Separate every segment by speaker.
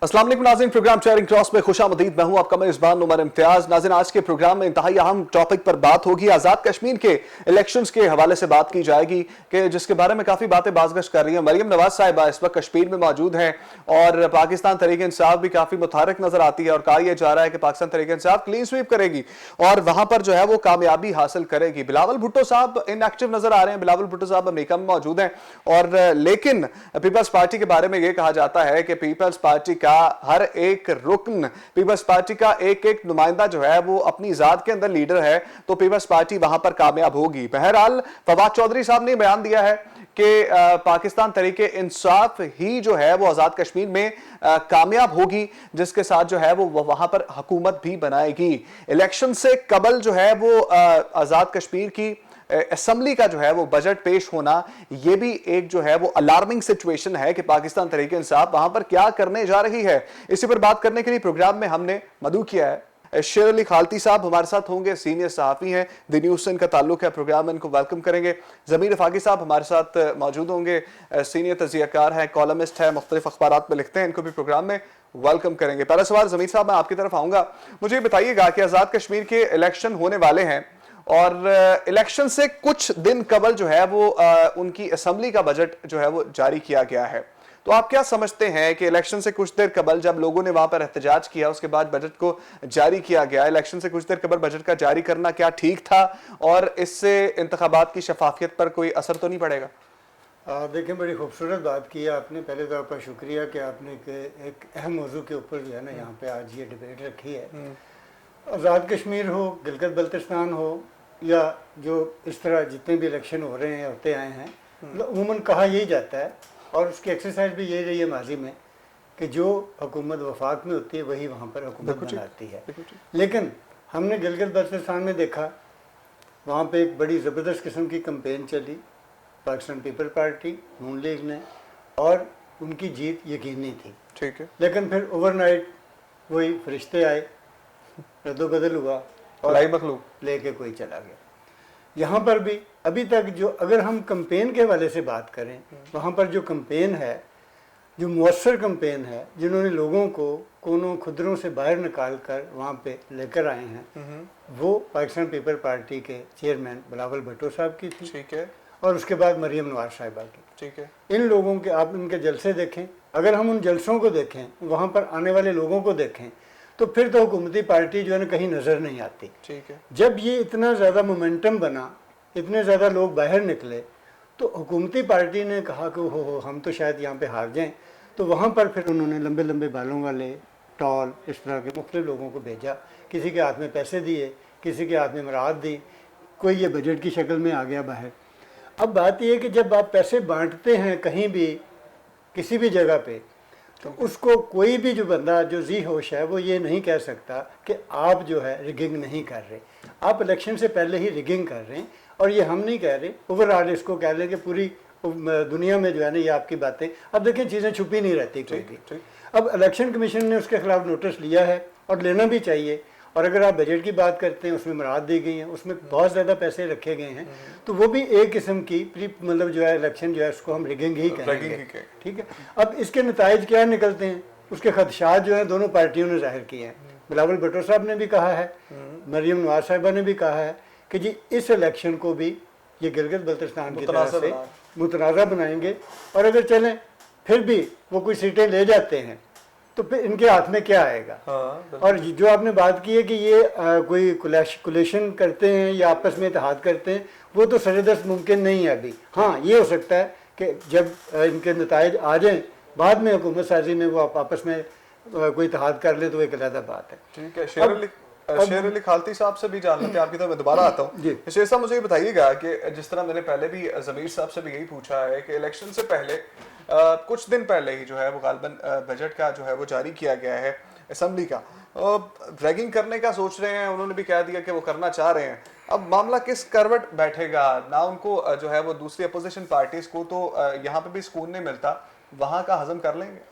Speaker 1: अस्सलाम वालेकुम नाज़रीन, प्रोग्राम चेयरिंग क्रॉस में खुशामदीद। मैं हूं आपका मेज़बान उमर इम्तियाज। नाज़रीन, आज के प्रोग्राम में इंतहाई अहम टॉपिक पर बात होगी। आज़ाद कश्मीर के इलेक्शंस के हवाले से बात की जाएगी कि जिसके बारे में काफ़ी बातें बाज़गश कर रही हैं। मरियम नवाज साहिबा इस वक्त कश्मीर में मौजूद हैं और पाकिस्तान तहरीक इंसाफ भी काफ़ी मुतहरक नजर आती है और कहा यह जा रहा है कि पाकिस्तान तहरीक इंसाफ क्लीन स्वीप करेगी और वहां पर जो है वो कामयाबी हासिल करेगी। बिलावल भुट्टो साहब इनएक्टिव नजर आ रहे हैं। बिलावल भुट्टो साहब अमेरिका में मौजूद हैं और लेकिन पीपल्स पार्टी के बारे में यह कहा जाता है कि पीपल्स पार्टी का हर एक रुकन, पीपल्स पार्टी का एक एक नुमाइंदा जो है वो अपनी जात के अंदर लीडर है, तो पीपल्स पार्टी वहां पर कामयाब होगी। बहरहाल फवाद चौधरी साहब ने बयान दिया है कि पाकिस्तान तरीके इंसाफ ही जो है वो आजाद कश्मीर में कामयाब होगी, जिसके साथ जो है वो वहां पर हुकूमत भी बनाएगी। इलेक्शन से कबल जो है वो आजाद कश्मीर की असेंबली का जो है वो बजट पेश होना, ये भी एक जो है वो अलार्मिंग सिचुएशन है कि पाकिस्तान तहरीक इंसाफ वहां पर क्या करने जा रही है। इसी पर बात करने के लिए प्रोग्राम में हमने मदऊ किया है। शेर अली खालती साहब हमारे साथ होंगे, सीनियर सहाफी हैं, द न्यूज़ से इनका ताल्लुक है। प्रोग्राम में इनको वेलकम करेंगे। ज़मीर फाकी साहब हमारे साथ मौजूद होंगे, सीनियर तजियाकार हैं, कॉलमिस्ट है, मुख्तलिफ अखबारात में लिखते हैं, इनको भी प्रोग्राम में वेलकम करेंगे। पहला सवाल ज़मीर साहब, मैं आपकी तरफ आऊंगा। मुझे बताइएगा कि आज़ाद कश्मीर के इलेक्शन होने वाले हैं और इलेक्शन से कुछ दिन कबल जो है वो उनकी असेंबली का बजट जो है वो जारी किया गया है, तो आप क्या समझते हैं कि इलेक्शन से कुछ देर कबल जब लोगों ने वहां पर एहतजाज किया, उसके बाद बजट को जारी किया गया, इलेक्शन से कुछ देर कबल बजट का जारी करना क्या ठीक था और इससे इंतखाबात की शफाफियत पर कोई असर तो नहीं पड़ेगा?
Speaker 2: देखें, बड़ी खूबसूरत बात की है आपने। पहले तो आपका शुक्रिया कि आपने एक अहम मौजू के ऊपर जो है ना यहाँ पे आज ये डिबेट रखी है। आज़ाद कश्मीर हो, गिलगित बल्तिस्तान हो, या जो इस तरह जितने भी इलेक्शन हो रहे हैं, होते आए हैं, मतलब उमूमन कहा यही जाता है और उसकी एक्सरसाइज भी यही रही है माजी में कि जो हुकूमत वफाक में होती है वही वहाँ पर हुकूमत बनाती है। लेकिन हमने गिलगित बल्तिस्तान में देखा, वहाँ पे एक बड़ी ज़बरदस्त किस्म की कंपेन चली पाकिस्तान पीपल पार्टी, नून लीग ने, और उनकी जीत यकीनी थी।
Speaker 1: ठीक है।
Speaker 2: लेकिन फिर ओवरनाइट वही फरिश्ते आए, रद्दोबदल हुआ और लेके कोई चला गया। यहाँ पर भी अभी तक जो, अगर हम कंपेन के हवाले से बात करें, वहाँ पर जो कंपेन है, जो मुअस्सर कंपेन है, जिन्होंने लोगों को कोनों खुदरों से बाहर निकाल कर वहाँ पे लेकर आए हैं, वो पाकिस्तान पीपल पार्टी के चेयरमैन बिलावल भुट्टो साहब की थी। ठीक है। और उसके बाद मरियम नवाज साहिबा की। ठीक है। इन लोगों के आप इनके जलसे देखें, अगर हम उन जलसों को देखें, वहाँ पर आने वाले लोगों को देखें, तो फिर तो हुकूमती पार्टी जो है ना कहीं नज़र नहीं आती। ठीक है। जब ये इतना ज़्यादा मोमेंटम बना, इतने ज़्यादा लोग बाहर निकले, तो हुकूमती पार्टी ने कहा कि हो हम तो शायद यहाँ पे हार जाएं, तो वहाँ पर फिर उन्होंने लंबे लंबे बालों वाले, टॉल, इस तरह के मुख्तलिफ लोगों को भेजा। किसी के हाथ में पैसे दिए, किसी के हाथ में मराद दी, कोई ये बजट की शक्ल में आ गया बाहर। अब बात यह है कि जब आप पैसे बांटते हैं कहीं भी, किसी भी जगह पे, तो उसको कोई भी जो बंदा जो जी होश है वो ये नहीं कह सकता कि आप जो है रिगिंग नहीं कर रहे। आप इलेक्शन से पहले ही रिगिंग कर रहे हैं, और ये हम नहीं कह रहे, ओवरऑल इसको कह लें कि पूरी दुनिया में जो है ना ये आपकी बातें। अब देखें, चीज़ें छुपी नहीं रहती कोई भी। अब इलेक्शन कमीशन ने उसके खिलाफ नोटिस लिया है और लेना भी चाहिए। और अगर आप बजट की बात करते हैं, उसमें मराद दी गई हैं, उसमें बहुत ज़्यादा पैसे रखे गए हैं, तो वो भी एक किस्म की मतलब जो है इलेक्शन जो है उसको हम रिगिंग ही कहेंगे। ठीक है। अब इसके नताइज क्या निकलते हैं, उसके खदशात जो हैं दोनों पार्टियों ने जाहिर किए हैं। बिलावल भुट्टो साहब ने भी कहा है, मरियम नवाज साहिबा ने भी कहा है कि जी इस इलेक्शन को भी ये गिलगित बल्तिस्तान की तरह से मुतनाज़ा बनाएंगे, और अगर चलें फिर भी वो कुछ सीटें ले जाते हैं तो फिर इनके हाथ में क्या आएगा। और जो आपने बात की है कि ये कोई कुलेशन करते हैं या आपस में इत्तेहाद करते हैं, वो तो सरेदस्त मुमकिन नहीं है अभी। हाँ, ये हो सकता है कि जब इनके नताइज आ जाएं, बाद में हुकूमत साजी में वो आपस में कोई इत्तेहाद कर ले तो एक अलग बात है। ठीक है।
Speaker 1: शेर अली खालती साहब से भी जानना है आपकी तरफ, मैं दोबारा आता हूँ। शेर साहब, मुझे बताइएगा कि जिस तरह मैंने पहले भी ज़मीर साहब से भी यही पूछा है कि इलेक्शन से पहले कुछ दिन पहले ही जो है वो गालबन बजट का जो है वो जारी किया गया है असेंबली का, रैगिंग करने का सोच रहे हैं, उन्होंने भी कह दिया कि वो करना चाह रहे हैं। अब मामला किस करवट बैठेगा ना, उनको जो है वो दूसरी अपोजिशन पार्टीज को तो यहाँ पे भी सुकून नहीं मिलता, वहाँ का हजम कर लेंगे?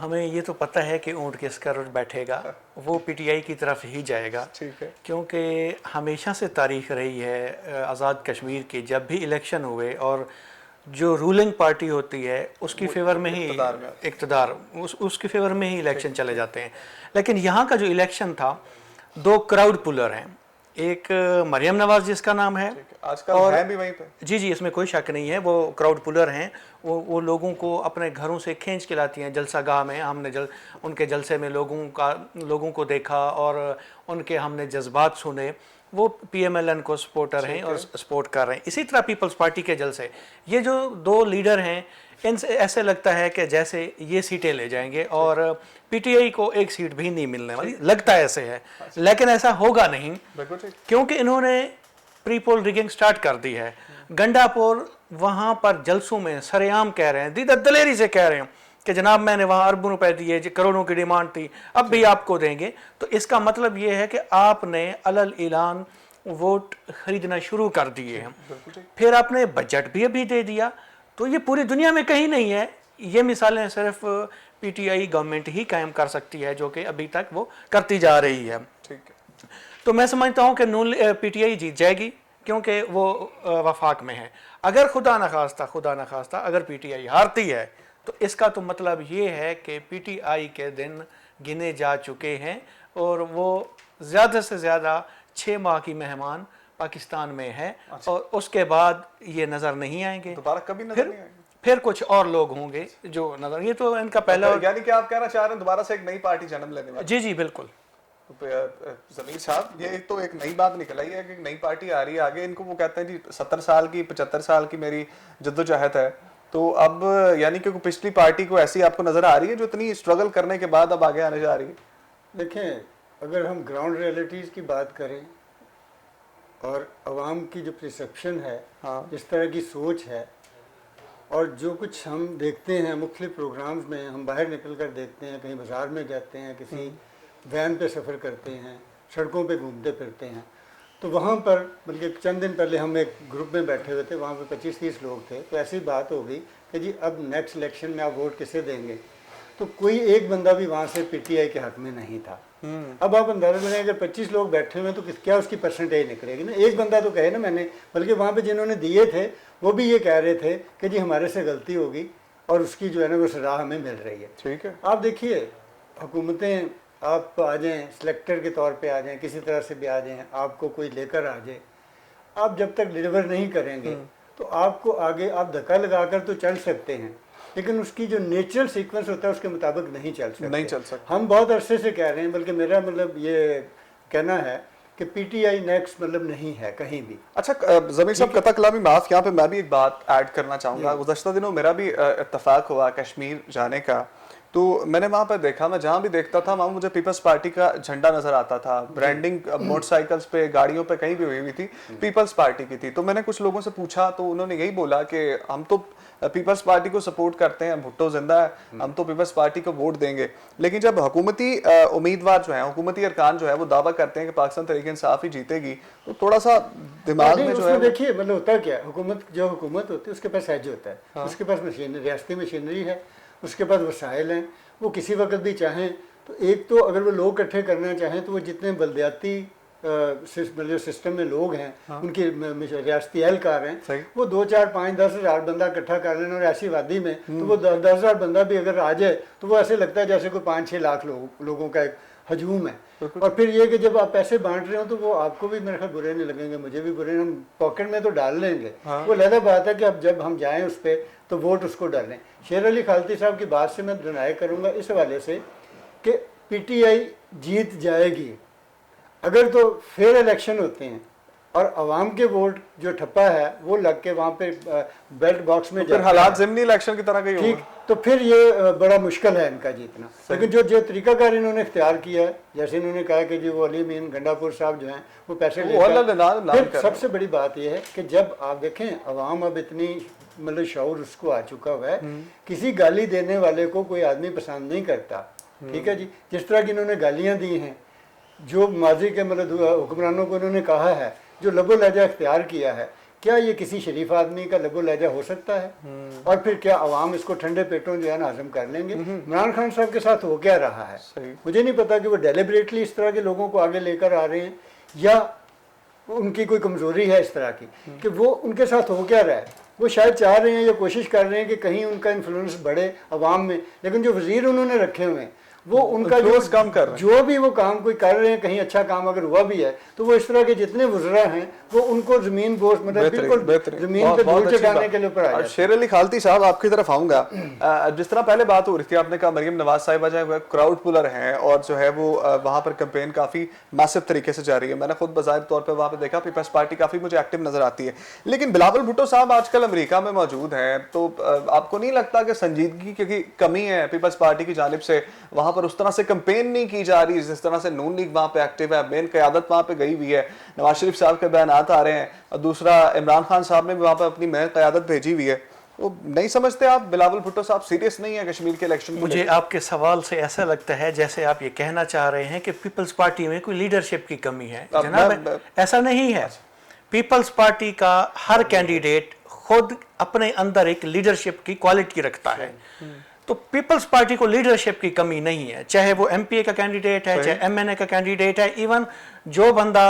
Speaker 3: हमें ये तो पता है कि ऊँट किस करवट बैठेगा, वो पीटीआई की तरफ ही जाएगा। ठीक है। क्योंकि हमेशा से तारीख रही है आज़ाद कश्मीर की, जब भी इलेक्शन हुए और जो रूलिंग पार्टी होती है उसकी फेवर में ही इक़्तिदार उसके फेवर में ही इलेक्शन चले जाते हैं। लेकिन यहाँ का जो इलेक्शन था, 2 क्राउड पुलर हैं, एक मरियम नवाज जिसका नाम है,
Speaker 1: आजकल
Speaker 3: और
Speaker 1: है भी वहीं पे।
Speaker 3: जी जी, इसमें कोई शक नहीं है, वो क्राउड पुलर हैं। वो लोगों को अपने घरों से खींच के लाती हैं जलसा गाह में। हमने उनके जलसे में लोगों को देखा और उनके हमने जज्बात सुने। वो PMLN को सपोर्टर हैं और सपोर्ट कर रहे हैं। इसी तरह पीपल्स पार्टी के जलसे, ये जो 2 लीडर हैं, इनसे ऐसे लगता है कि जैसे ये सीटें ले जाएंगे और PTI को 1 सीट भी नहीं मिलने वाली, लगता है ऐसे है। लेकिन ऐसा होगा नहीं, क्योंकि इन्होंने प्री पोल रिगिंग स्टार्ट कर दी है। गंडापुर वहाँ पर जलसों में सरेआम कह रहे हैं, दलेरी से कह रहे हैं कि जनाब मैंने वहाँ अरबों रुपए दिए, करोड़ों की डिमांड थी, अब भी आपको देंगे। तो इसका मतलब ये है कि आपने अलल ऐलान वोट खरीदना शुरू कर दिए हैं। फिर आपने बजट भी अभी दे दिया। तो ये पूरी दुनिया में कहीं नहीं है। ये मिसालें सिर्फ PTI गवर्नमेंट ही कायम कर सकती है, जो कि अभी तक वो करती जा रही है।
Speaker 1: ठीक है।
Speaker 3: तो मैं समझता हूँ कि PTI जीत जाएगी, क्योंकि वो वफाक में है। अगर खुदा न खास्ता अगर PTI हारती है, तो इसका तो मतलब ये है कि PTI के दिन गिने जा चुके हैं और वो ज़्यादा से ज़्यादा 6 माह की मेहमान पाकिस्तान में है। अच्छा। और उसके बाद ये नज़र नहीं आएंगे,
Speaker 1: दोबारा कभी नजर नहीं आएंगे।
Speaker 3: फिर कुछ और लोग होंगे जो नज़र, ये तो इनका पहला।
Speaker 1: यानी कि आप कहना चाह रहे हैं दोबारा से एक नई पार्टी जन्म लेने वाली।
Speaker 3: जी जी बिल्कुल।
Speaker 1: ज़मीर साहब, ये तो एक नई बात निकल आई है कि एक नई पार्टी आ रही है आगे। इनको वो कहते हैं जी 70 साल की 75 साल की मेरी जद्दोजहद है। तो अब यानी कि पिछली पार्टी को ऐसी आपको नजर आ रही है जो इतनी स्ट्रगल करने के बाद अब आगे आने जा रही है?
Speaker 2: देखें, अगर हम ग्राउंड रियलिटीज़ की बात करें और आवाम की जो परसेप्शन है, जिस तरह की सोच है, और जो कुछ हम देखते हैं मुख्तलिफ प्रोग्राम्स में, हम बाहर निकल कर देखते हैं, कहीं बाज़ार में जाते हैं, किसी वैन पे सफ़र करते हैं, सड़कों पे घूमते फिरते हैं, तो वहाँ पर बल्कि चंद दिन पहले हम एक ग्रुप में बैठे हुए थे, वहाँ पे 25-30 लोग थे। तो ऐसी बात हो गई कि जी अब नेक्स्ट इलेक्शन में आप वोट किसे देंगे। तो कोई एक बंदा भी वहाँ से PTI के हक में नहीं था। अब आप अंदाजा लगाएं, अगर 25 लोग बैठे हुए हैं तो क्या उसकी परसेंटेज निकलेगी ना। एक बंदा तो कहे ना मैंने, बल्कि वहाँ पे जिन्होंने दिए थे वो भी ये कह रहे थे कि जी हमारे से गलती होगी और उसकी जो है ना वो सज़ा हमें मिल रही है।
Speaker 1: ठीक है।
Speaker 2: आप देखिए, हुकूमतें आप आ जाएँ, सिलेक्टर के तौर पे आ जाएँ, किसी तरह से भी आ जाएँ, आपको कोई लेकर आ जाए, आप जब तक डिलीवर नहीं करेंगे तो आपको आगे आप धक्का लगाकर तो चल सकते हैं, लेकिन उसकी जो नेचुरल सीक्वेंस होता है उसके मुताबिक नहीं चल सकते। हम बहुत अरसे से कह रहे हैं, बल्कि मेरा मतलब ये कहना है कि PTI नेक्स्ट मतलब नहीं है कहीं भी।
Speaker 1: अच्छा ज़मीर साहब, कतला कलामी माफ़, यहाँ पे मैं भी एक बात ऐड करना चाहूँगा। गुज़श्ता दिनों मेरा भी इत्तफाक हुआ कश्मीर जाने का। तो मैंने वहाँ पर देखा, मैं जहाँ भी देखता था वहाँ मुझे पीपल्स पार्टी का झंडा नजर आता था। ब्रांडिंग मोटरसाइकिल्स पे, गाड़ियों पे कहीं भी हुई थी पीपल्स पार्टी की थी। तो मैंने कुछ लोगों से पूछा तो उन्होंने यही बोला कि हम तो पीपल्स पार्टी को सपोर्ट करते हैं, भुट्टो जिंदा है, हम तो पीपल्स पार्टी को वोट देंगे। लेकिन जब हुकूमती उम्मीदवार जो है, हुकूमती अरकान जो है वो दावा करते हैं कि पाकिस्तान तहरीक इंसाफ ही जीतेगी, तो थोड़ा सा दिमाग में जो है
Speaker 2: देखिए मतलब होता क्या, हुकूमत होती है उसके पास हैज होता है, उसके पास मशीनरी, रियासती मशीनरी है, उसके पास वसाइल हैं। वो किसी वक्त भी चाहें तो एक तो अगर वो लोग इकट्ठे करना चाहें तो वो जितने बलदियाती सिस्टम में लोग हैं, उनकी रियासती एहलकार हैं, वो 2, 4, 5, 10 हज़ार बंदा इकट्ठा कर लेना। और ऐसी वादी में तो वो 10 हज़ार बंदा भी अगर आ जाए तो वो ऐसे लगता है जैसे कोई 5-6 लाख लोगों का एक हजूम है। और फिर ये कि जब आप पैसे बांट रहे हो तो वो आपको भी मेरे ख्याल बुरे नहीं लगेंगे, मुझे भी बुरे, हम पॉकेट में तो डाल लेंगे। वो लहदा बात है कि अब जब हम जाएं उस पर तो वोट उसको डालें। शेर अली खालती साहब की बात से मैं डिनाई करूँगा इस हवाले से कि PTI जीत जाएगी अगर तो फेयर इलेक्शन होते हैं और अवाम के वोट जो ठप्पा है वो लग के वहाँ पे बैलेट बॉक्स में
Speaker 1: फिर हालात ज़िमनी इलेक्शन की तरह का
Speaker 2: ठीक, तो फिर ये बड़ा मुश्किल है इनका जीतना। लेकिन जो तरीकाकार इन्होंने इख्तियार किया है, जैसे इन्होंने कहा कि जी वो अली मीन गंडापुर साहब जो हैं वो पैसे लेकर, सबसे बड़ी बात यह है कि जब आप देखें अवाम अब इतनी मतलब शऊर उसको आ चुका हुआ है, किसी गाली देने वाले को कोई आदमी पसंद नहीं करता। ठीक है जी, जिस तरह की इन्होंने गालियाँ दी हैं, जो माजी के मतलब हुक्मरानों को इन्होंने कहा है, जो लबो लहजा इख्तियार किया है, क्या ये किसी शरीफ आदमी का लबो लहजा हो सकता है? और फिर क्या अवाम इसको ठंडे पेटों जो है ना हजम कर लेंगे? इमरान खान साहब के साथ हो क्या रहा है, मुझे नहीं पता कि वो डेलिबरेटली इस तरह के लोगों को आगे लेकर आ रहे हैं या उनकी कोई कमजोरी है इस तरह की कि वो उनके साथ हो क्या रहा है। वो शायद चाह रहे हैं या कोशिश कर रहे हैं कि कहीं उनका इन्फ्लुएंस बढ़े अवाम में, लेकिन जो वजीर उन्होंने रखे हुए हैं वो उनका जो
Speaker 1: काम कर रहे हैं,
Speaker 2: जो भी वो काम कोई कर रहे हैं, कहीं अच्छा काम अगर हुआ भी है तो वो इस तरह के जितने वज़रा हैं वो उनको ज़मीन गोश्त मतलब बिल्कुल ज़मीन पे धूल चटाने के लिए ऊपर आ जाते हैं।
Speaker 1: शेर अली खालती साहब आपकी तरफ आऊंगा। जिस तरह पहले बात हो रही थी, आपने कहा मरियम नवाज साहिबा जो है क्राउड पुलर हैं और जो है वो वहाँ पर कैंपेन काफ़ी मैसिव तरीके से जारी है। मैंने खुद बज़ाहिर तौर पर वहाँ पर देखा, पीपल्स पार्टी काफ़ी मुझे एक्टिव नजर आती है। लेकिन बिलावल भुट्टो साहब आजकल अमेरिका में मौजूद हैं, तो आपको नहीं लगता कि संजीदगी की कमी है पीपल्स पार्टी की जानिब से? वहाँ पर उस तरह से कैंपेन नहीं की जा रही जिस तरह से नून लीग वहां पे एक्टिव है, मेन क़यादत वहां पे गई हुई है, नवाज शरीफ साहब के बयानात आ रहे हैं, और दूसरा इमरान खान साहब ने भी वहां पे अपनी मेन क़यादत भेजी हुई है। वो नहीं समझते आप बिलावल भुट्टो साहब सीरियस नहीं है कश्मीर के इलेक्शन को?
Speaker 3: मुझे आपके सवाल से ऐसा लगता है जैसे आप ये कहना चाह रहे हैं कि पीपल्स पार्टी में कोई लीडरशिप की कमी है। जनाब, ऐसा नहीं है। पीपल्स पार्टी का हर कैंडिडेट खुद अपने अंदर एक लीडरशिप की क्वालिटी रखता है, तो पीपल्स पार्टी को लीडरशिप की कमी नहीं है। चाहे वो एमपीए का कैंडिडेट है, चाहे एमएनए का कैंडिडेट है, इवन जो बंदा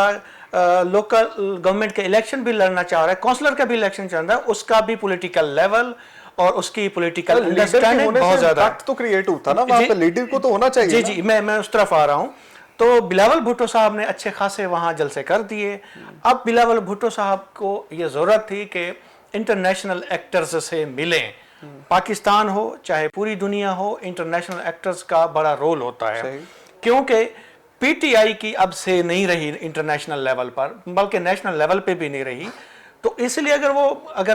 Speaker 3: लोकल गवर्नमेंट के इलेक्शन भी लड़ना चाह रहा है, काउंसलर का भी इलेक्शन चल रहा है, उसका भी पॉलिटिकल लेवल और उसकी पॉलिटिकल अंडरस्टैंडिंग बहुत ज्यादा
Speaker 1: तो क्रिएट होता ना वहां पे, लीडर को तो होना चाहिए।
Speaker 3: जी, मैं उस तरफ आ रहा हूँ। तो बिलावल भुट्टो साहब ने अच्छे खासे वहाँ जलसे कर दिए। अब बिलावल भुट्टो साहब को ये ज़रूरत थी कि इंटरनेशनल एक्टर्स से मिलें। पाकिस्तान हो चाहे पूरी दुनिया हो, इंटरनेशनल एक्टर्स का बड़ा रोल होता है, क्योंकि पीटीआई की अब से नहीं रही इंटरनेशनल लेवल पर, बल्कि नेशनल लेवल पे भी नहीं रही। तो इसलिए अगर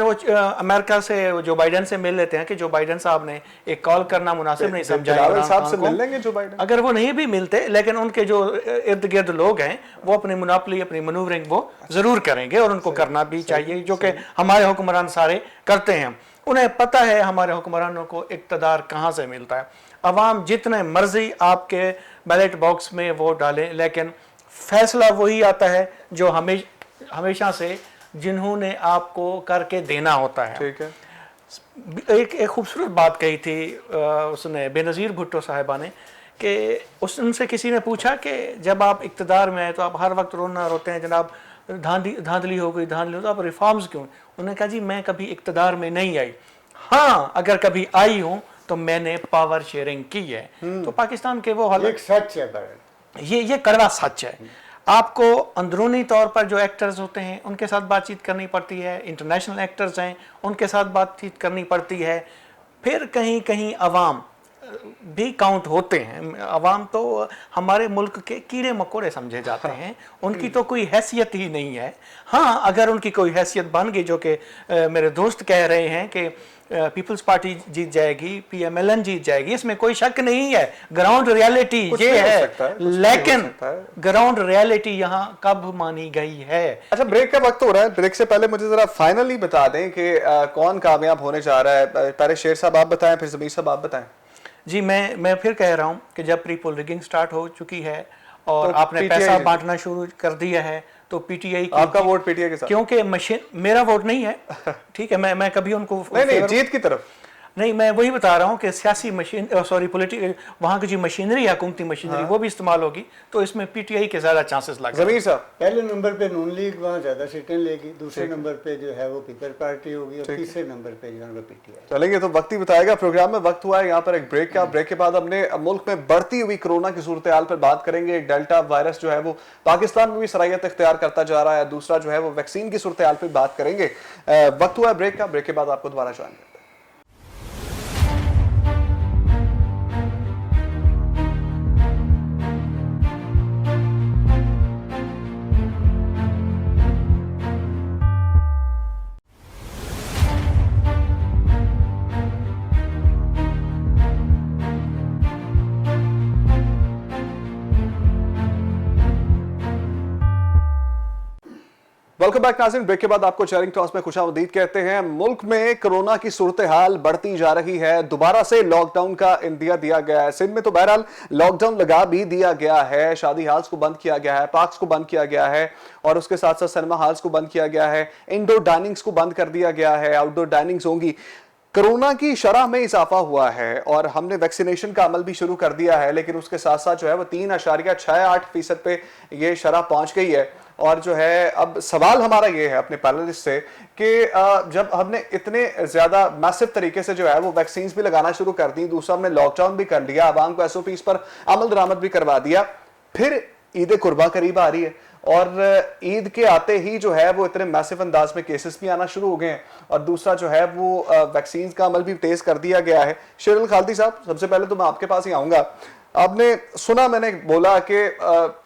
Speaker 3: वो अमेरिका से जो बाइडेन से मिल लेते हैं कि जो बाइडेन साहब ने एक कॉल करना मुनासिब नहीं समझा,
Speaker 1: साहब से मिल लेंगे जो बाइडेन,
Speaker 3: अगर वो नहीं भी मिलते, लेकिन उनके जो इर्द गिर्द लोग हैं वो अपनी मुनापली, अपनी मनूवरिंग वो जरूर करेंगे, और उनको करना भी चाहिए, जो कि हमारे हुक्मरान सारे करते हैं। उन्हें पता है हमारे हुक्मरानों को इक़्तिदार कहाँ से मिलता है। अवाम जितने मर्जी आपके बैलेट बॉक्स में वोट डालें, लेकिन फैसला वही आता है जो हमेशा से जिन्होंने आपको करके देना होता है।
Speaker 1: ठीक है।
Speaker 3: एक खूबसूरत बात कही थी उसने, बेनज़ीर भुट्टो साहिबा ने, कि उनसे किसी ने पूछा कि जब आप इक़्तिदार में आए तो आप हर वक्त रोना रोते हैं, जनाब धांधली हो गई, तो आप रिफॉर्म्स क्यों? उन्होंने कहा जी मैं कभी इक़्तिदार में नहीं आई, हाँ अगर कभी आई हूँ तो मैंने पावर शेयरिंग की है। तो पाकिस्तान के वो हालात,
Speaker 2: सच है,
Speaker 3: ये कड़वा सच है। आपको अंदरूनी तौर पर जो एक्टर्स होते हैं उनके साथ बातचीत करनी पड़ती है, इंटरनेशनल एक्टर्स हैं उनके साथ बातचीत करनी पड़ती है, फिर कहीं कहीं अवाम भी काउंट होते हैं। अवाम तो हमारे मुल्क के कीड़े मकोड़े समझे जाते हैं, उनकी तो कोई हैसियत ही नहीं है। हाँ, अगर उनकी कोई हैसियत बन गई, जो कि मेरे दोस्त कह रहे हैं कि पीपल्स पार्टी जीत जाएगी, पीएमएलएन जीत जाएगी, इसमें कोई शक नहीं है। ग्राउंड रियलिटी ये है, लेकिन ग्राउंड रियलिटी यहाँ कब मानी गई है?
Speaker 1: अच्छा, ब्रेक का वक्त हो रहा है। ब्रेक से पहले मुझे जरा फाइनली बता दें कि कौन कामयाब होने जा रहा है। पहले शेर साहब आप बताएं, फिर ज़मीर साहब आप बताएं।
Speaker 3: जी, मैं फिर कह रहा हूँ कि जब प्री पोल रिगिंग स्टार्ट हो चुकी है और तो आपने पैसा बांटना शुरू कर दिया है, तो पीटीआई,
Speaker 1: आपका वोट पीटीआई के साथ,
Speaker 3: क्योंकि मशीन, मेरा वोट नहीं है, ठीक है, मैं कभी उनको
Speaker 1: नहीं जीत की तरफ
Speaker 3: नहीं, मैं वही बता रहा हूँ कि सियासी मशीन, सॉरी पॉलिटिकल, वहाँ की जो मशीनरी, हुकूमती मशीनरी, वो भी इस्तेमाल होगी, तो इसमें पीटीआई के ज़्यादा चांसेस लग।
Speaker 1: ज़मीर साहब,
Speaker 2: पहले नंबर पे नून लीग वहाँ ज़्यादा सीटें लेगी, दूसरे नंबर पे जो है वो पीपल्स पार्टी होगी, और तीसरे नंबर पे जो है वो पीटीआई।
Speaker 1: चलेंगे, तो वक्त ही बताएगा। प्रोग्राम में वक्त हुआ है यहाँ पर एक ब्रेक का। ब्रेक के बाद अपने मुल्क में बढ़ती हुई कोरोना की सूरत हाल पर बात करेंगे। डेल्टा वायरस जो है वो पाकिस्तान में भी सराहियत इख्तियार करता जा रहा है। दूसरा जो है वो वैक्सीन की सूरत हाल पर बात करेंगे। वक्त हुआ है ब्रेक का। ब्रेक के बाद आपको दोबारा ज्वाइन करते हैं। वेलकम बैक नाज़रीन। ब्रेक के बाद आपको चैरिंग टॉस में खुशामदीद कहते हैं। मुल्क में कोरोना की सूरत हाल बढ़ती जा रही है। दोबारा से लॉकडाउन का इंदिया दिया गया है। सिंध में तो बहरहाल लॉकडाउन लगा भी दिया गया है। शादी हाल्स को बंद किया गया है, पार्क्स को बंद किया गया है, और उसके साथ साथ सिनेमा हाल्स को बंद किया गया है। इंडोर डाइनिंग्स को बंद कर दिया गया है, आउटडोर डाइनिंग्स होंगी। कोरोना की शरह में इजाफा हुआ है और हमने वैक्सीनेशन का अमल भी शुरू कर दिया है, लेकिन उसके साथ साथ जो है वो 3.68% पे ये शरह पहुंच गई है। और जो है अब सवाल हमारा ये है अपने पैनलिस्ट से कि जब हमने इतने ज्यादा मैसिव तरीके से जो है वो वैक्सीन भी लगाना शुरू कर दी, दूसरा हमने लॉकडाउन भी कर लिया, आवाम को SOPs पर अमल दरामद भी करवा दिया, फिर ईद कुर्बा करीब आ रही है और ईद के आते ही जो है वो इतने मैसिव अंदाज में केसेस भी आना शुरू हो गए हैं और दूसरा जो है वो वैक्सीन का अमल भी तेज कर दिया गया है। शेर खालदी साहब, सबसे पहले तो मैं आपके पास ही आऊंगा। आपने सुना मैंने बोला कि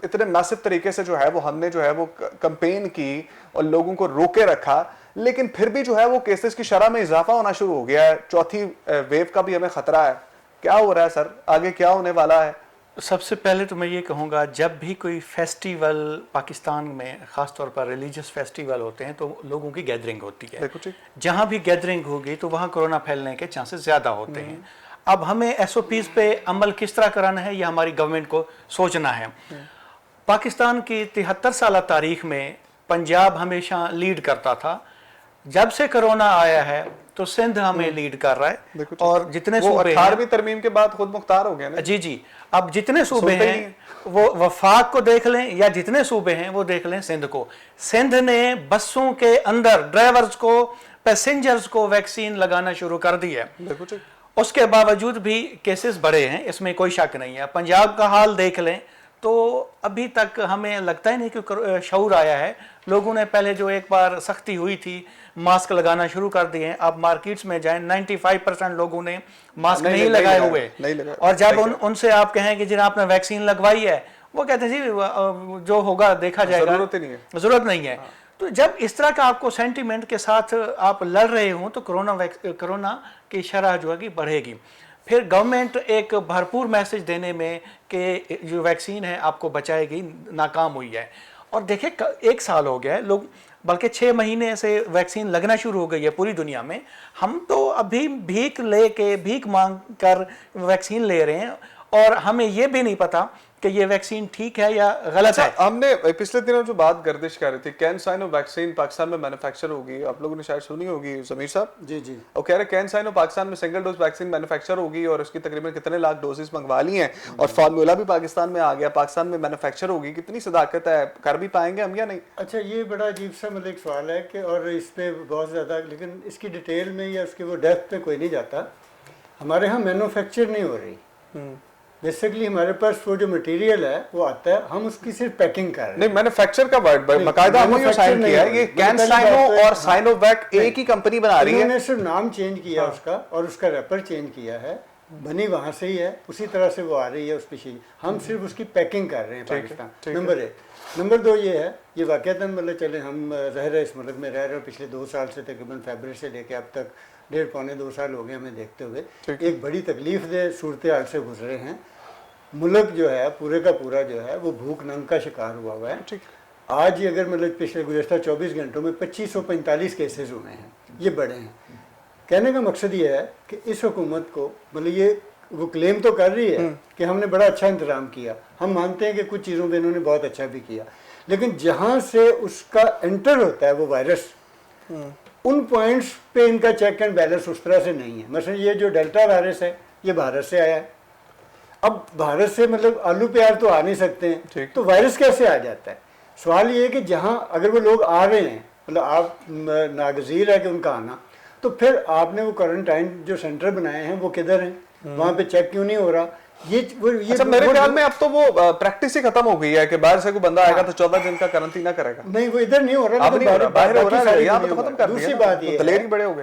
Speaker 1: इतने मैसिव तरीके से जो है वो हमने जो है वो कैंपेन की और लोगों को रोके रखा, लेकिन फिर भी जो है वो केसेस की शरह में इजाफा होना शुरू हो गया है। चौथी वेव का भी हमें खतरा है। क्या हो रहा है सर, आगे क्या होने वाला है?
Speaker 3: सबसे पहले तो मैं ये कहूँगा, जब भी कोई फेस्टिवल पाकिस्तान में ख़ास तौर पर रिलीजियस फेस्टिवल होते हैं तो लोगों की गैदरिंग होती है। जहाँ भी गैदरिंग होगी तो वहाँ कोरोना फैलने के चांसेस ज़्यादा होते हैं। अब हमें SOPs पे अमल किस तरह कराना है, यह हमारी गवर्नमेंट को सोचना है। पाकिस्तान की 73 साल तारीख में पंजाब हमेशा लीड करता था। जब से कोरोना आया है तो सिंध हमें लीड कर रहा है और जितने सूबे
Speaker 1: 18वीं तरमीम के बाद खुद मुख्तार हो गया ना।
Speaker 3: जी, अब जितने सूबे हैं वो वफाक को देख लें या जितने सूबे हैं वो देख लें सिंध को। सिंध ने बसों के अंदर ड्राइवर्स को, पैसेंजर्स को वैक्सीन लगाना शुरू कर दी है। उसके बावजूद भी केसेस बढ़े हैं, इसमें कोई शक नहीं है। पंजाब का हाल देख लें तो अभी तक हमें लगता ही नहीं कि शऊर आया है। लोगों ने पहले जो एक बार सख्ती हुई थी, मास्क लगाना शुरू कर दिए हैं। आप मार्केट्स में जाएं, 95% लोगों ने मास्क नहीं लगाए हुए। और जब उनसे आप कहें कि जिन्हें आपने वैक्सीन लगवाई है, वो कहते हैं जी जो होगा देखा जाएगा, जरूरत नहीं है। तो जब इस तरह का आपको सेंटीमेंट के साथ आप लड़ रहे हो तो कोरोना की शरह जो है कि बढ़ेगी। फिर गवर्नमेंट एक भरपूर मैसेज देने में कि जो वैक्सीन है आपको बचाएगी, नाकाम हुई है। और देखिए 1 साल हो गया है, लोग बल्कि 6 महीने से वैक्सीन लगना शुरू हो गई है पूरी दुनिया में। हम तो अभी भीख मांग कर वैक्सीन ले रहे हैं और हमें ये भी नहीं पता कि ये वैक्सीन ठीक है या गलत है।
Speaker 1: हमने पिछले दिनों जो बात गर्दिश कर रही थी, कैनसाइनो वैक्सीन पाकिस्तान में मैन्युफैक्चर होगी, आप लोगों ने शायद सुनी होगी जमीर साहब।
Speaker 2: जी।
Speaker 1: और कह रहे कैनसाइनो पाकिस्तान में सिंगल डोज वैक्सीन मैन्युफैक्चर होगी और उसकी तकरीबन कितने लाख डोजेस मंगवा ली हैं और फार्मूला भी पाकिस्तान में आ गया, पाकिस्तान में मैन्युफैक्चर होगी। कितनी सदाकत है, कर भी पाएंगे हम या नहीं?
Speaker 2: अच्छा, ये बड़ा अजीब सा मतलब एक सवाल है कि और इस पे बहुत ज़्यादा, लेकिन इसकी डिटेल में या उसके वो डेप्थ पे कोई नहीं जाता। हमारे यहाँ मैन्युफैक्चर नहीं हो रही। बेसिकली हमारे पास वो जो मटेरियल है वो आता है, हम उसकी सिर्फ पैकिंग कर रहे हैं।
Speaker 1: नहीं, मैन्युफैक्चर का वर्ड बाकायदा हमने साइन किया है। ये कैनसाइनो और साइनोवैक एक ही कंपनी बना रही है।
Speaker 2: उन्होंने सिर्फ नाम चेंज किया उसका और उसका रैपर चेंज किया है, बनी वहाँ से ही है, उसी तरह से वो आ रही है उस मशीन। हम सिर्फ उसकी पैकिंग कर रहे हैं पाकिस्तान। नंबर 1। नंबर 2 ये है, ये वाकईतन मतलब चले हम रह इस मुल्क में रह रहे हैं पिछले 2 साल से, तकरीबन फरवरी से लेके अब तक 1.5-2 साल हो गए हमें देखते हुए। एक बड़ी तकलीफ दे सूरत हाल से गुजरे हैं। मुल्क जो है पूरे का पूरा जो है वो भूख नंग का शिकार हुआ है। आज ही अगर मतलब पिछले गुज़श्ता 24 घंटों में 2545 केसेस हुए हैं, ये बड़े हैं। कहने का मकसद ये है कि इस हुकूमत को मतलब ये वो क्लेम तो कर रही है कि हमने बड़ा अच्छा इंतज़ाम किया, हम मानते हैं कि कुछ चीज़ों पे इन्होंने बहुत अच्छा भी किया, लेकिन जहाँ से उसका एंटर होता है वो वायरस, उन पॉइंट्स पे इनका चेक एंड बैलेंस उस तरह से नहीं है। मसलन ये जो डेल्टा वायरस है ये भारत से आया है। अब भारत से मतलब आलू प्याज तो आ नहीं सकते हैं, तो वायरस कैसे आ जाता है? सवाल ये है कि जहाँ अगर वो लोग आ रहे हैं, मतलब आप नागजीर है कि उनका आना, तो फिर आपने वो क्वारंटाइन जो सेंटर बनाए हैं वो किधर हैं? वहाँ पे चेक क्यों नहीं हो रहा? ये
Speaker 1: अच्छा, मेरे ख्याल में अब तो वो प्रैक्टिस ही खत्म हो गई है कि बाहर से कोई बंदा आएगा तो 14 दिन का क्वारंटीना करेगा।
Speaker 2: नहीं, वो इधर नहीं हो रहा,
Speaker 1: बाहर हो रहा है, यहाँ पे तो खत्म कर दिया।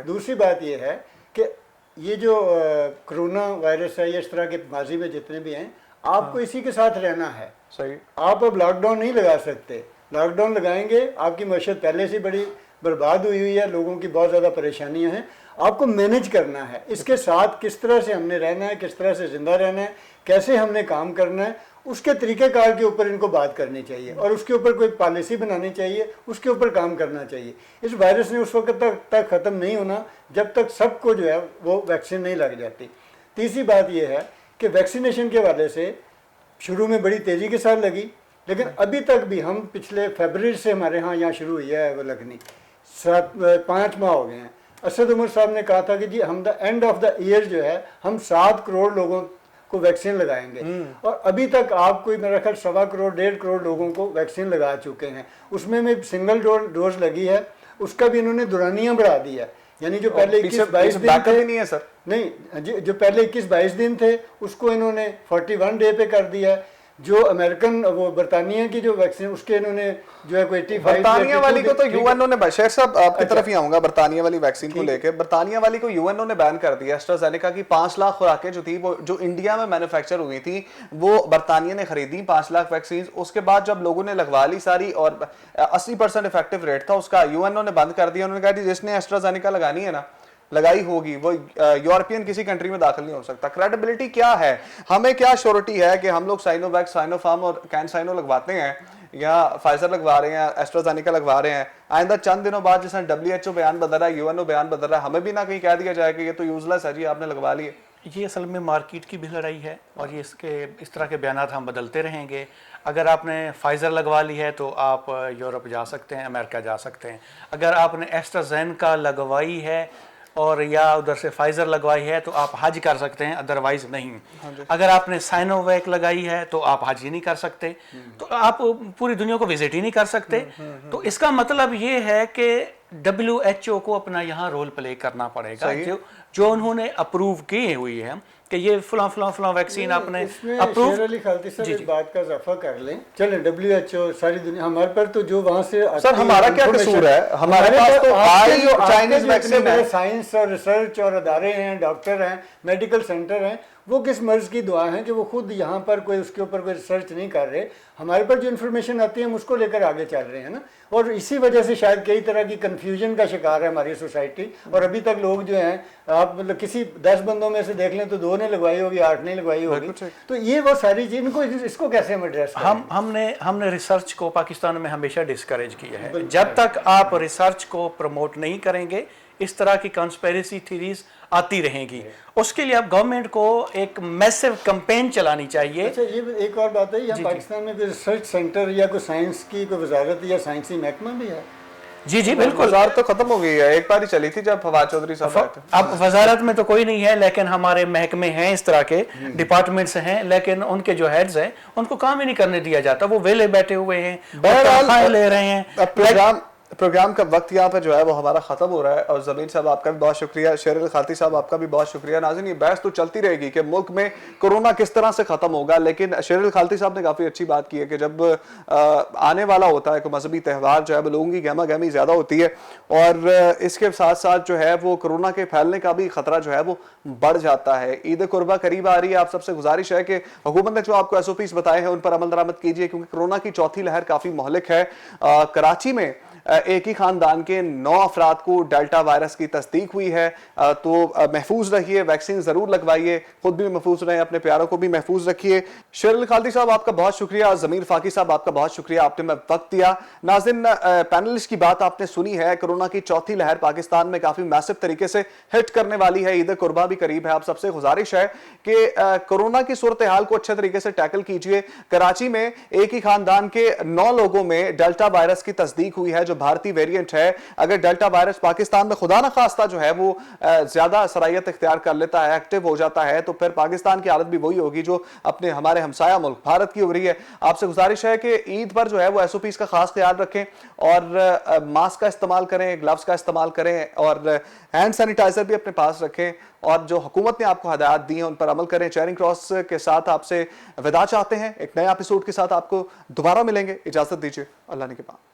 Speaker 2: दूसरी बात ये है कि ये जो कोरोना वायरस है, ये इस तरह के माजी में जितने भी हैं, आपको इसी के साथ रहना है।
Speaker 1: सही।
Speaker 2: आप अब लॉकडाउन नहीं लगा सकते। लॉकडाउन लगाएंगे, आपकी मईशत पहले से बड़ी बर्बाद हुई है, लोगों की बहुत ज़्यादा परेशानियां हैं, आपको मैनेज करना है। इसके साथ किस तरह से हमने रहना है, किस तरह से ज़िंदा रहना है, कैसे हमने काम करना है, उसके तरीक़ेकार के ऊपर इनको बात करनी चाहिए और उसके ऊपर कोई पॉलिसी बनानी चाहिए, उसके ऊपर काम करना चाहिए। इस वायरस ने उस वक्त तक ख़त्म नहीं होना जब तक सबको जो है वो वैक्सीन नहीं लग जाती। तीसरी बात यह है कि वैक्सीनेशन के वाले से शुरू में बड़ी तेज़ी के साथ लगी, लेकिन अभी तक भी हम पिछले फरवरी से हमारे यहाँ शुरू हुई है वो लगनी, 5 माह हो गए हैं, असद उमर साहब ने कहा था कि जी हम the end of the year जो है हम 7 करोड़ लोगों को वैक्सीन लगाएंगे, और अभी तक आप कोई मेरा ख्याल 1.25 करोड़ 1.5 करोड़ लोगों को वैक्सीन लगा चुके हैं। उसमें में सिंगल डोज लगी है, उसका भी इन्होंने दुरानियां बढ़ा दी है, यानी जो पहले 21-22 दिन थे,
Speaker 1: नहीं है सर,
Speaker 2: नहीं जो पहले 21-22 दिन थे उसको इन्होंने 41 डे पे कर दिया है। जो अमेरिकन वो बरतानिया की जो वैक्सीन उसके इन्होंने जो है कोई 85
Speaker 1: बरतानिया वाली को तो यूएनओ ने, शेर साहब आपकी तरफ ही आऊंगा, बरतानिया वाली वैक्सीन को लेके, बरतानिया वाली को यूएनओ ने बैन कर दिया। एस्ट्राजेनेका की 5 लाख खुराकें जो थी वो जो इंडिया में मैन्युफैक्चर हुई थी वो बरतानिया ने खरीदी 5 लाख वैक्सीन। उसके बाद जब लोगों ने लगवा ली सारी और 80% इफेक्टिव रेट था उसका, यूएनओ ने बंद कर दिया। उन्होंने कहा जिसने एस्ट्राजेनेका लगानी है ना लगाई होगी वो यूरोपियन किसी कंट्री में दाखिल नहीं हो सकता। क्रेडिबिलिटी क्या है, हमें क्या श्योरिटी है कि हम लोग साइनोवैक, साइनोफार्म और कैनसाइनो लगवाते हैं या फाइजर लगवा रहे हैं, एस्ट्राजेनेका लगवा रहे हैं, आइंदा चंद दिनों बाद जैसे WHO बयान बदल रहा है, यूएनओ बयान बदल रहा है, हमें भी ना कहीं कह दिया जाए कि ये तो यूजलेस है जी, आपने लगवा लिए।
Speaker 3: ये असल में मार्केट की भी लड़ाई है और ये इस तरह के बयान हम बदलते रहेंगे। अगर आपने फाइज़र लगवा ली है तो आप यूरोप जा सकते हैं, अमेरिका जा सकते हैं। अगर आपने एस्ट्राजेनेका लगवाई है और या उधर से फाइजर लगवाई है तो आप हज कर सकते हैं, अदरवाइज नहीं। अगर आपने साइनोवैक लगाई है तो आप हज ही नहीं कर सकते, तो आप पूरी दुनिया को विजिट ही नहीं कर सकते। तो इसका मतलब ये है कि WHO को अपना यहाँ रोल प्ले करना पड़ेगा, जो उन्होंने अप्रूव की हुई है कि ये फला वैक्सीन आपने
Speaker 2: अप्रूव। अली खालती साहब इस बात का इजाफा कर लें, चलें WHO सारी दुनिया हमारे पर तो जो वहाँ से
Speaker 1: सर हमारा क्या कसूर है, हमारे पास तो चाइनीज वैक्सीन है,
Speaker 2: साइंस और रिसर्च और अदारे हैं, डॉक्टर हैं, मेडिकल सेंटर हैं, वो किस मर्ज की दुआ है कि वो खुद यहाँ पर कोई उसके ऊपर कोई रिसर्च नहीं कर रहे। हमारे पर जो इन्फॉर्मेशन आती है हम उसको लेकर आगे चल रहे हैं ना, और इसी वजह से शायद कई तरह की कंफ्यूजन का शिकार है हमारी सोसाइटी। और अभी तक लोग जो हैं, आप मतलब किसी 10 बंदों में से देख लें तो 2 ने लगवाई होगी, 8 ने लगवाई होगी। तो ये वो सारी चीज इसको कैसे हम एड्रेस करें?
Speaker 3: हमने रिसर्च को पाकिस्तान में हमेशा डिस्करेज किया है। जब तक आप रिसर्च को प्रमोट नहीं करेंगे इस तरह की कॉन्स्पिरेसी थीरीज आती रहेंगी। उसके लिए आप गवर्नमेंट को एक मैसिव कैंपेन चलानी चाहिए।
Speaker 2: अच्छा, ये एक और बात है, यहाँ पाकिस्तान में कोई रिसर्च सेंटर या कोई साइंस की कोई वजारत या साइंसी महकमा भी है?
Speaker 3: जी बिल्कुल।
Speaker 1: वजारत तो खत्म हो गई है, एक बार ही चली थी जब फवाद चौधरी साहब आए थे।
Speaker 3: अब वजारत में तो कोई नहीं है, लेकिन हमारे महकमे हैं, इस तरह के डिपार्टमेंट्स हैं, लेकिन उनके जो हेड्स हैं उनको काम ही नहीं करने दिया जाता, वो वेले बैठे हुए हैं, तनख्वाहें ले रहे हैं।
Speaker 1: प्रोग्राम का वक्त यहाँ पर जो है वो हमारा खत्म हो रहा है, और जमीन साहब आपका भी बहुत शुक्रिया, शेर अल खाती साहब आपका भी बहुत शुक्रिया। नाज़रीन, ये बहस तो चलती रहेगी कि मुल्क में कोरोना किस तरह से खत्म होगा, लेकिन शेर अल खाती साहब ने काफी अच्छी बात की है कि जब आने वाला होता है कोई मजहबी त्यौहार जो है वो लोगों की गहमा गहमी ज्यादा होती है, और इसके साथ साथ जो है वो कोरोना के फैलने का भी खतरा जो है वो बढ़ जाता है। ईद कुर्बा करीब आ रही है, आप सबसे गुजारिश है कि हुकूमत ने जो आपको SOPs बताए हैं उन पर अमल दरामद कीजिए, क्योंकि कोरोना की चौथी लहर काफी मोहलिक है। कराची में एक ही खानदान के 9 अफराद को डेल्टा वायरस की तस्दीक हुई है, तो महफूज रहिए, वैक्सीन जरूर लगवाइए, खुद भी महफूज रहें, अपने प्यारों को भी महफूज रखिए। शेर अल खालदी साहब आपका बहुत शुक्रिया, और जमीर फाकी साहब आपका बहुत शुक्रिया, आपने वक्त दिया। नाज़रीन, पैनलिस्ट की बात आपने सुनी है, कोरोना की चौथी लहर पाकिस्तान में काफी मैसिव तरीके से हिट करने वाली है, ईद कुर्बा भी करीब है। आप सबसे गुजारिश है कि कोरोना की सूरत हाल को अच्छे तरीके से टैकल कीजिए। कराची में एक ही खानदान के 9 लोगों में डेल्टा वायरस की तस्दीक हुई है, जो भारतीय वेरिएंट है। अगर डेल्टा वायरस पाकिस्तान में खुदा न खास्ता जो है वो ज्यादा सरायत इख्तियार कर लेता है, एक्टिव हो जाता है, तो फिर पाकिस्तान की हालत भी वही होगी जो अपने हमारे हमसाया मुल्क भारत की हो रही है। आपसे गुजारिश है कि ईद पर जो है वो SOPs का खास ख्याल रखें, और मास्क का इस्तेमाल करें, ग्लव्स का इस्तेमाल करें, और हैंड सैनिटाइजर भी अपने पास रखें, और जो हुकूमत ने आपको हदायत दी है उन पर अमल करें। चेयरिंग क्रॉस के साथ आपसे विदा चाहते हैं, एक नए एपिसोड के साथ आपको दोबारा मिलेंगे, इजाजत दीजिए, अल्लाह ने के पास।